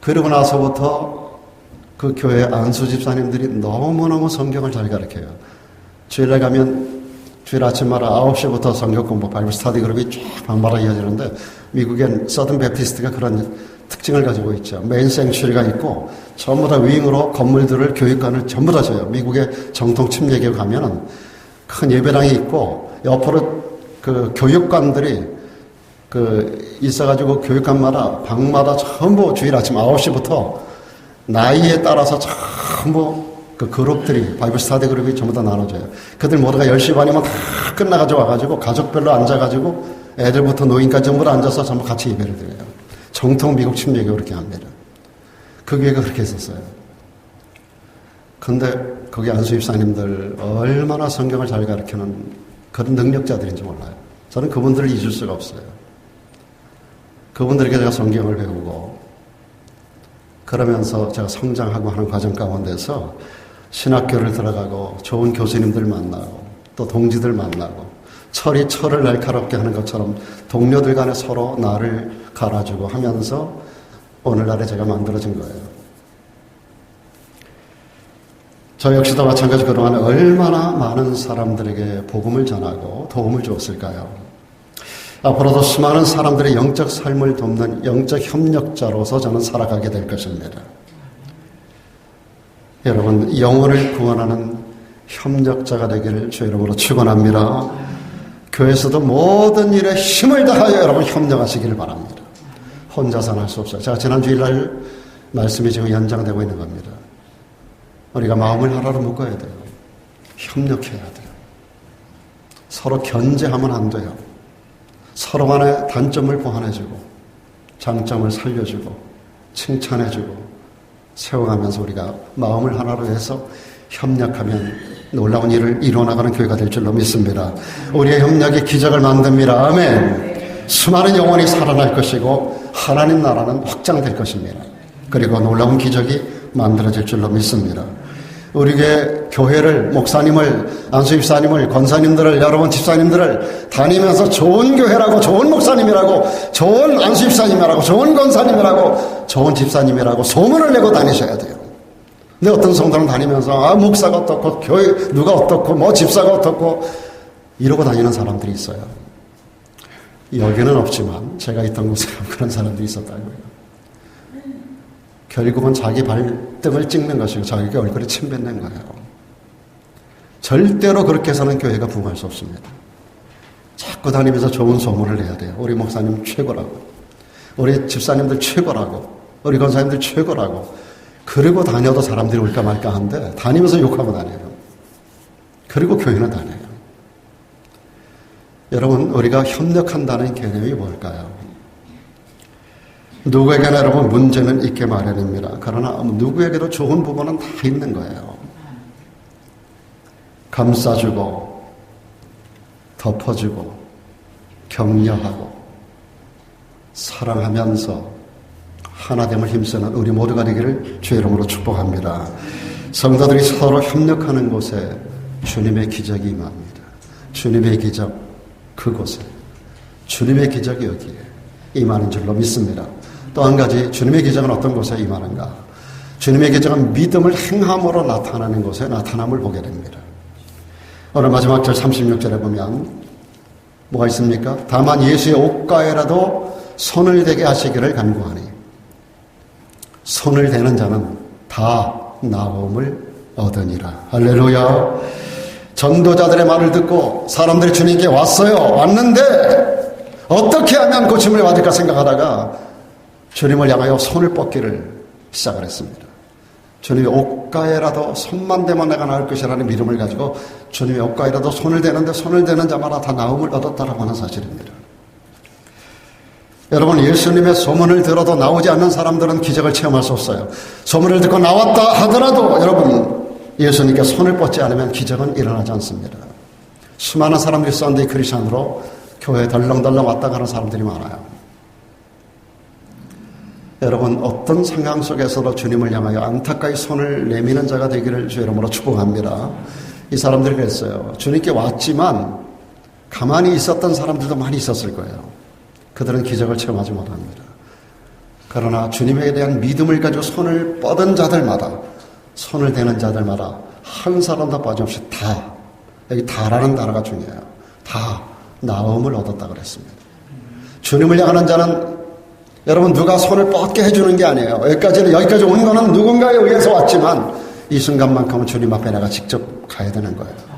그러고 나서부터 그 교회 안수 집사님들이 너무너무 성경을 잘 가르쳐요. 주일에 가면 주일 아침마다 9시부터 성경 공부, 바이블 스터디 그룹이 쫙 방마다 이어지는데 미국엔 서든 베프티스트가 그런 특징을 가지고 있죠. 메인 생츄리가 있고 전부 다 윙으로 건물들을 교육관을 전부 다 줘요. 미국의 정통 침례교회 가면은 큰 예배당이 있고 옆으로 그 교육관들이 있어가지고 교육관마다 방마다 전부 주일 아침 9시부터 나이에 따라서 전부 그 그룹들이 바이블 스터디 그룹이 전부 다 나눠져요. 그들 모두가 10시 반이면 다 끝나가지고 와가지고 가족별로 앉아가지고 애들부터 노인까지 전부 다 앉아서 전부 같이 예배를 드려요. 정통 미국 침례교 그렇게 합니다. 그 교회가 그렇게 했었어요. 근데 거기 안수 집사님들 얼마나 성경을 잘 가르치는 그런 능력자들인지 몰라요. 저는 그분들을 잊을 수가 없어요. 그분들에게 제가 성경을 배우고 그러면서 제가 성장하고 하는 과정 가운데서 신학교를 들어가고 좋은 교수님들 만나고 또 동지들 만나고 철이 철을 날카롭게 하는 것처럼 동료들 간에 서로 나를 갈아주고 하면서 오늘날에 제가 만들어진 거예요. 저 역시도 마찬가지 그동안 얼마나 많은 사람들에게 복음을 전하고 도움을 주었을까요? 앞으로도 수많은 사람들의 영적 삶을 돕는 영적 협력자로서 저는 살아가게 될 것입니다. 여러분, 영혼을 구원하는 협력자가 되기를 주 이름으로 축원합니다. 교회에서도 모든 일에 힘을 다하여 여러분 협력하시기를 바랍니다. 혼자서는 할 수 없어요. 제가 지난 주일날 말씀이 지금 연장되고 있는 겁니다. 우리가 마음을 하나로 묶어야 돼요. 협력해야 돼요. 서로 견제하면 안 돼요. 서로 간의 단점을 보완해주고 장점을 살려주고 칭찬해주고 세워가면서 우리가 마음을 하나로 해서 협력하면 놀라운 일을 이뤄나가는 교회가 될 줄로 믿습니다. 우리의 협력이 기적을 만듭니다. 아멘. 수많은 영혼이 살아날 것이고 하나님 나라는 확장될 것입니다. 그리고 놀라운 기적이 만들어질 줄로 믿습니다. 우리의 교회를, 목사님을, 안수집사님을, 권사님들을, 여러분 집사님들을 다니면서 좋은 교회라고, 좋은 목사님이라고, 좋은 안수집사님이라고, 좋은 권사님이라고, 좋은 집사님이라고 소문을 내고 다니셔야 돼요. 근데 어떤 성도는 다니면서 목사가 어떻고 교회 누가 어떻고 집사가 어떻고 이러고 다니는 사람들이 있어요. 여기는 없지만 제가 있던 곳에 그런 사람들이 있었다고요. 결국은 자기 발등을 찍는 것이고 자기 얼굴에 침 뱉는 거예요. 절대로 그렇게 해서는 교회가 부흥할 수 없습니다. 자꾸 다니면서 좋은 소문을 내야 돼요. 우리 목사님 최고라고, 우리 집사님들 최고라고, 우리 권사님들 최고라고, 그리고 다녀도 사람들이 올까 말까 한데 다니면서 욕하고 다녀요. 그리고 교회는 다녀요. 여러분, 우리가 협력한다는 개념이 뭘까요? 누구에게나 여러분 문제는 있게 마련입니다. 그러나 누구에게도 좋은 부분은 다 있는 거예요. 감싸주고 덮어주고 격려하고 사랑하면서 하나됨을 힘쓰는 우리 모두가 되기를 주의 이름으로 축복합니다. 성도들이 서로 협력하는 곳에 주님의 기적이 임합니다. 주님의 기적 그곳에, 주님의 기적이 여기에 임하는 줄로 믿습니다. 또 한 가지, 주님의 기적은 어떤 곳에 임하는가? 주님의 기적은 믿음을 행함으로 나타나는 곳에 나타남을 보게 됩니다. 오늘 마지막 절 36절에 보면 뭐가 있습니까? 다만 예수의 옷가에라도 손을 대게 하시기를 간구하니 손을 대는 자는 다 나음을 얻으니라. 할렐루야. 전도자들의 말을 듣고 사람들이 주님께 왔는데 어떻게 하면 고침을 받을까 생각하다가 주님을 향하여 손을 뻗기를 시작을 했습니다. 주님의 옷가에라도 손만 대면 내가 나을 것이라는 믿음을 가지고 주님의 옷가에라도 손을 대는데 손을 대는 자마다 다 나음을 얻었다라고 하는 사실입니다. 여러분, 예수님의 소문을 들어도 나오지 않는 사람들은 기적을 체험할 수 없어요. 소문을 듣고 나왔다 하더라도 여러분, 예수님께 손을 뻗지 않으면 기적은 일어나지 않습니다. 수많은 사람들이 썬데이 크리스천으로 교회에 덜렁덜렁 왔다 가는 사람들이 많아요. 여러분, 어떤 상황 속에서도 주님을 향하여 안타까이 손을 내미는 자가 되기를 주의 이름으로 축복합니다. 이 사람들이 그랬어요. 주님께 왔지만 가만히 있었던 사람들도 많이 있었을 거예요. 그들은 기적을 체험하지 못합니다. 그러나 주님에 대한 믿음을 가지고 손을 뻗은 자들마다, 손을 대는 자들마다 한 사람도 빠짐없이 다, 여기 다라는 단어가 중요해요. 다 나음을 얻었다 그랬습니다. 주님을 향하는 자는 여러분, 누가 손을 뻗게 해주는 게 아니에요. 여기까지 온 거는 누군가에 의해서 왔지만 이 순간만큼은 주님 앞에 내가 직접 가야 되는 거예요.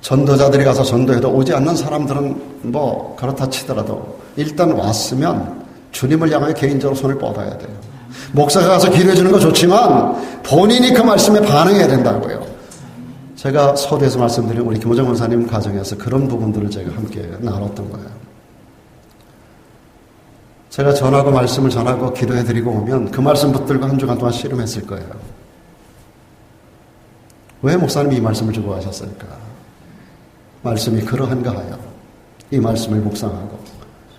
전도자들이 가서 전도해도 오지 않는 사람들은 뭐 그렇다 치더라도 일단 왔으면 주님을 향하여 개인적으로 손을 뻗어야 돼요. 목사가 가서 기도해 주는 거 좋지만 본인이 그 말씀에 반응해야 된다고요. 제가 서두에서 말씀드린 우리 김호정 원사님 가정에서 그런 부분들을 제가 함께 나눴던 거예요. 제가 전하고 말씀을 전하고 기도해 드리고 오면 그 말씀 붙들고 한 주간 동안 씨름했을 거예요. 왜 목사님이 이 말씀을 주고 하셨을까? 말씀이 그러한가 하여 이 말씀을 묵상하고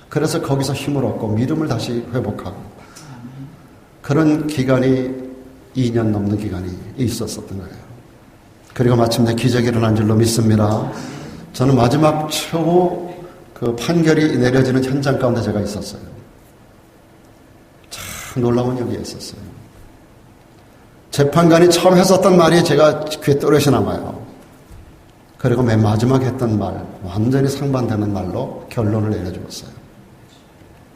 그래서 거기서 힘을 얻고 믿음을 다시 회복하고 그런 기간이 2년 넘는 기간이 있었던 거예요. 그리고 마침내 기적이 일어난 줄로 믿습니다. 저는 마지막 최후 그 판결이 내려지는 현장 가운데 제가 있었어요. 참 놀라운 여기에 있었어요. 재판관이 처음 했었던 말이 제가 귀에 또렷이 남아요. 그리고 맨 마지막에 했던 말, 완전히 상반되는 말로 결론을 내려주었어요.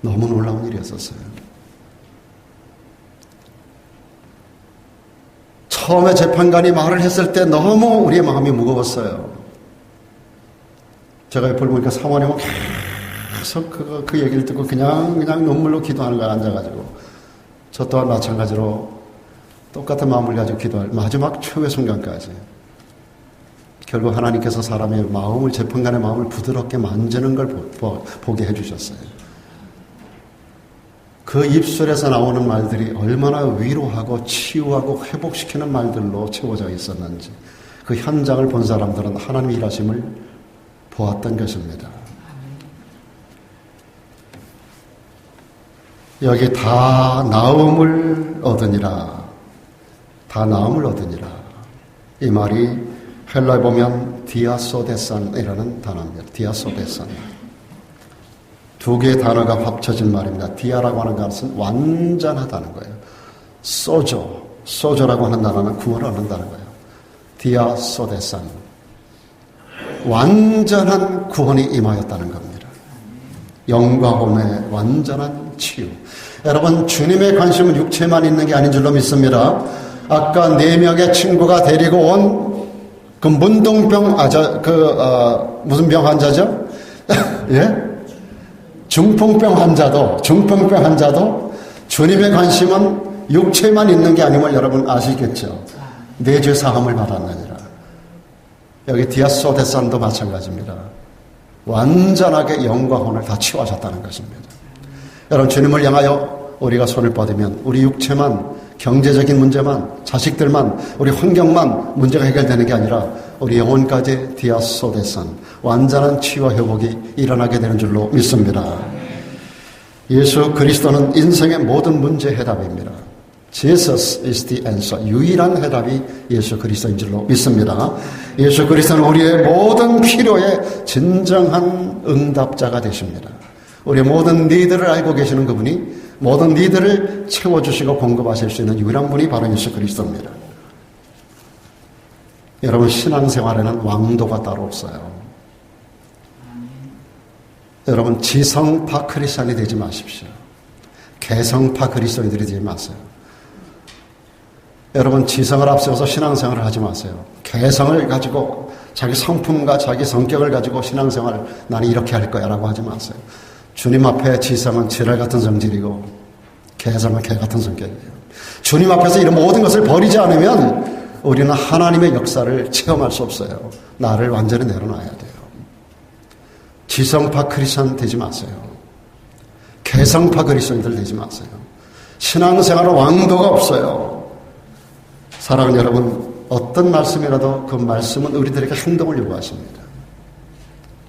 너무 놀라운 일이었었어요. 처음에 재판관이 말을 했을 때 너무 우리의 마음이 무거웠어요. 제가 옆을 보니까 사모님은 계속 그 얘기를 듣고 그냥 눈물로 기도하는 거야, 앉아가지고. 저 또한 마찬가지로 똑같은 마음을 가지고 기도할 마지막 최후의 순간까지. 결국 하나님께서 사람의 마음을, 재판관의 마음을 부드럽게 만지는 걸 보게 해주셨어요. 그 입술에서 나오는 말들이 얼마나 위로하고 치유하고 회복시키는 말들로 채워져 있었는지 그 현장을 본 사람들은 하나님의 일하심을 보았던 것입니다. 여기 다 나음을 얻으니라. 다 나음을 얻으니라. 이 말이 헬라에 보면 디아소데산이라는 단어입니다. 디아소데산. 두 개의 단어가 합쳐진 말입니다. 디아라고 하는 것은 완전하다는 거예요. 소조라고 하는 단어는 구원을 얻는다는 거예요. 디아소데산. 완전한 구원이 임하였다는 겁니다. 영과 혼의 완전한 치유. 여러분, 주님의 관심은 육체만 있는 게 아닌 줄로 믿습니다. 아까 4명의 친구가 데리고 온 그 문둥병, 무슨 병 환자죠? 예? 중풍병 환자도 주님의 관심은 육체만 있는 게 아님을 여러분 아시겠죠? 내 죄 사함을 받았느니라. 여기 디아소데산도 마찬가지입니다. 완전하게 영과 혼을 다 치워하셨다는 것입니다. 여러분, 주님을 향하여 우리가 손을 뻗으면 우리 육체만, 경제적인 문제만, 자식들만, 우리 환경만 문제가 해결되는 게 아니라 우리 영혼까지 디아소데산, 완전한 치유와 회복이 일어나게 되는 줄로 믿습니다. 예수 그리스도는 인생의 모든 문제 해답입니다. Jesus is the answer. 유일한 해답이 예수 그리스도인 줄로 믿습니다. 예수 그리스도는 우리의 모든 필요의 진정한 응답자가 되십니다. 우리의 모든 니들을 알고 계시는 그분이 모든 니들을 채워주시고 공급하실 수 있는 유일한 분이 바로 예수 그리스도입니다. 여러분, 신앙생활에는 왕도가 따로 없어요. 여러분, 지성파 크리스찬이 되지 마십시오. 개성파 그리스도인들이 되지 마세요. 여러분, 지성을 앞세워서 신앙생활을 하지 마세요. 개성을 가지고 자기 성품과 자기 성격을 가지고 신앙생활을 나는 이렇게 할 거야 라고 하지 마세요. 주님 앞에 지성은 지랄 같은 성질이고 개성은 개 같은 성격이에요. 주님 앞에서 이런 모든 것을 버리지 않으면 우리는 하나님의 역사를 체험할 수 없어요. 나를 완전히 내려놔야 돼요. 지성파 크리스찬 되지 마세요. 개성파 그리스도인들 되지 마세요. 신앙생활은 왕도가 없어요. 사랑하는 여러분, 어떤 말씀이라도 그 말씀은 우리들에게 행동을 요구하십니다.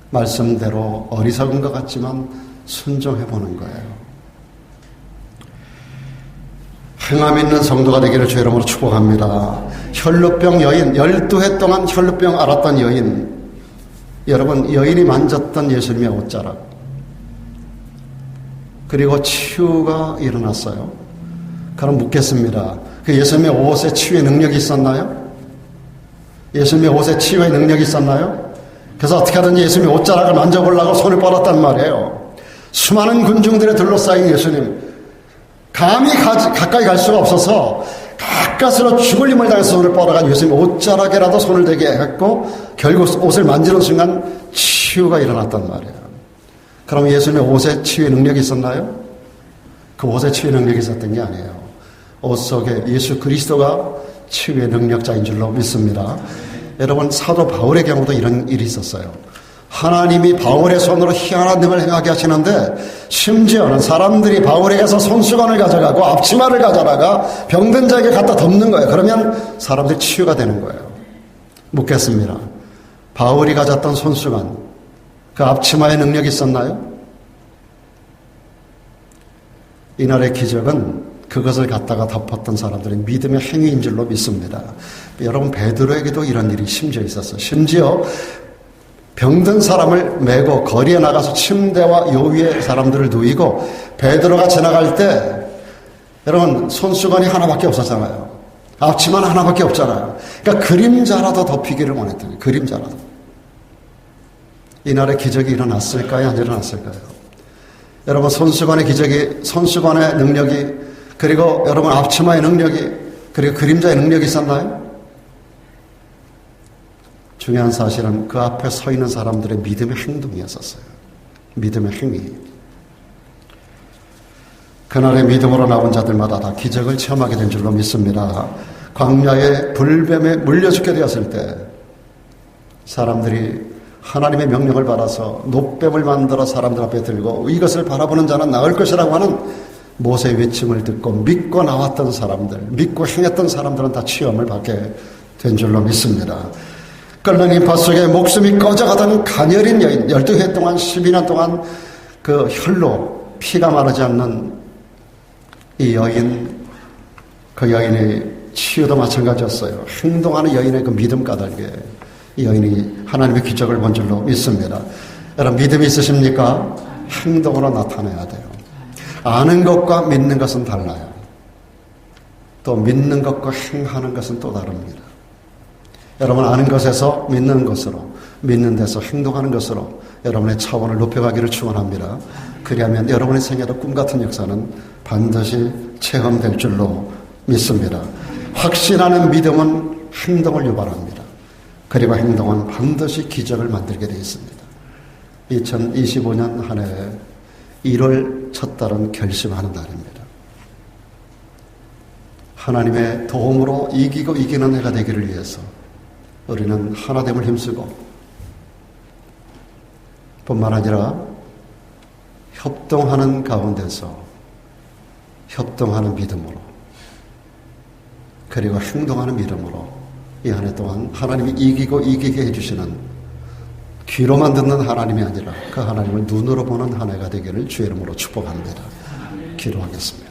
말씀대로 어리석은 것 같지만 순종해보는 거예요. 행함 있는 성도가 되기를 주의 이름으로 축복합니다. 혈루병 여인, 12해 동안 혈루병 앓았던 여인, 여러분, 여인이 만졌던 예수님의 옷자락, 그리고 치유가 일어났어요. 그럼 묻겠습니다. 그 예수님의 옷에 치유의 능력이 있었나요? 예수님의 옷에 치유의 능력이 있었나요? 그래서 어떻게 하든지 예수님의 옷자락을 만져보려고 손을 뻗었단 말이에요. 수많은 군중들에 둘러싸인 예수님, 감히 가까이 갈 수가 없어서 가까스로 죽을 힘을 당해서 손을 뻗어가지고 예수님의 옷자락에라도 손을 대게 했고 결국 옷을 만지는 순간 치유가 일어났단 말이에요. 그럼 예수님의 옷에 치유의 능력이 있었나요? 그 옷에 치유의 능력이 있었던 게 아니에요. 옷 속에 예수 그리스도가 치유의 능력자인 줄로 믿습니다. 여러분, 사도 바울의 경우도 이런 일이 있었어요. 하나님이 바울의 손으로 희한한 일을 행하게 하시는데 심지어는 사람들이 바울에게서 손수건을 가져가고 앞치마를 가져다가 병든 자에게 갖다 덮는 거예요. 그러면 사람들이 치유가 되는 거예요. 묻겠습니다. 바울이 가졌던 손수건, 그 앞치마의 능력이 있었나요? 이날의 기적은 그것을 갖다가 덮었던 사람들의 믿음의 행위인 줄로 믿습니다. 여러분, 베드로에게도 이런 일이 심지어 있었어요. 심지어 병든 사람을 메고 거리에 나가서 침대와 요 위에 사람들을 누이고 베드로가 지나갈 때 여러분, 손수건이 하나밖에 없었잖아요. 앞치마는 하나밖에 없잖아요. 그러니까 그림자라도 덮이기를 원했던 거예요. 그림자라도. 이날의 기적이 일어났을까요? 안 일어났을까요? 여러분, 손수건의 기적이, 손수건의 능력이, 그리고 여러분 앞치마의 능력이, 그리고 그림자의 능력이 있었나요? 중요한 사실은 그 앞에 서 있는 사람들의 믿음의 행동이었었어요. 믿음의 행위. 그날의 믿음으로 나온 자들마다 다 기적을 체험하게 된 줄로 믿습니다. 광야의 불뱀에 물려 죽게 되었을 때 사람들이 하나님의 명령을 받아서 놋뱀을 만들어 사람들 앞에 들고 이것을 바라보는 자는 나을 것이라고 하는 모세의 외침을 듣고 믿고 나왔던 사람들, 믿고 행했던 사람들은 다 체험을 받게 된 줄로 믿습니다. 끓는 인파 속에 목숨이 꺼져가던 가녀린 여인, 12해 동안 12년 동안 그 혈로 피가 마르지 않는 이 여인, 그 여인의 치유도 마찬가지였어요. 행동하는 여인의 그 믿음 까닭에 이 여인이 하나님의 기적을 본 줄로 믿습니다. 여러분, 믿음이 있으십니까? 행동으로 나타내야 돼요. 아는 것과 믿는 것은 달라요. 또 믿는 것과 행하는 것은 또 다릅니다. 여러분, 아는 것에서 믿는 것으로, 믿는 데서 행동하는 것으로 여러분의 차원을 높여가기를 축원합니다. 그리하면 여러분의 생애도 꿈같은 역사는 반드시 체험될 줄로 믿습니다. 확신하는 믿음은 행동을 유발합니다. 그리고 행동은 반드시 기적을 만들게 되어 있습니다. 2025년 한 해 1월 첫 달은 결심하는 달입니다. 하나님의 도움으로 이기고 이기는 해가 되기를 위해서 우리는 하나됨을 힘쓰고 뿐만 아니라 협동하는 가운데서 협동하는 믿음으로 그리고 행동하는 믿음으로 이 한 해 동안 하나님이 이기고 이기게 해주시는 귀로만 듣는 하나님이 아니라 그 하나님을 눈으로 보는 한 해가 되기를 주의 이름으로 축복합니다. 기도하겠습니다.